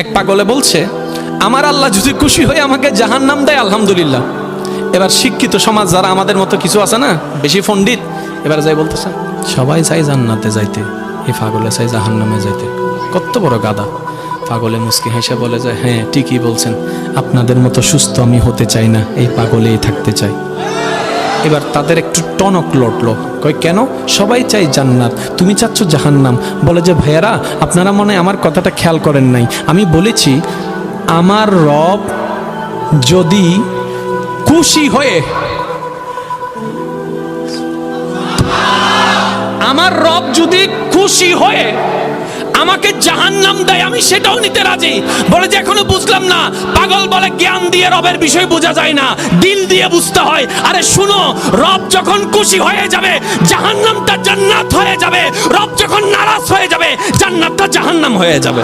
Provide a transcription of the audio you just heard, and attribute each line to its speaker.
Speaker 1: এক পাগলে বলছে, আমার আল্লাহ যদি খুশি হয়ে আমাকে জাহান্নাম দেয় আলহামদুলিল্লাহ। এবার শিক্ষিত সমাজ যারা আমাদের মতো কিছু আছে না, বেশি পণ্ডিত, এবার যাই বলতেছে সবাই চাই জান্নাতে যাইতে, এই পাগলে চাই জাহান্নামে যাইতে। কত বড় গাদা। পাগলে মুস্কি হেসে বলে যায়, হ্যাঁ ঠিকই বলছেন, আপনাদের মতো সুস্থ আমি হতে চাই না, এই পাগলেই থাকতে চাই। এবার তাদের একটু টনক লটলো, কই কেন? সবাই চাই জান্নাত, তুমি চাচ্ছ জাহান্নাম। বলে যে ভাইয়ারা, আপনারা মনে হয় আমার কথাটা খেয়াল করেন নাই। আমি বলেছি আমার রব যদি খুশি হয়ে, আমার রব যদি খুশি হয়ে আমাকে জাহান্নাম দেয়, আমি সেটাও নিতে রাজি। বলে যে এখনো বুঝলাম না। পাগল বলে জ্ঞান দিয়ে রবের বিষয় বোঝা যায় না, দিল দিয়ে বুঝতে হয়। আরে শুনো, রব যখন খুশি হয়ে যাবে জাহান্নামটা জান্নাত হয়ে যাবে, রব যখন নারাজ হয়ে যাবে জান্নাতটা জাহান্নাম হয়ে যাবে।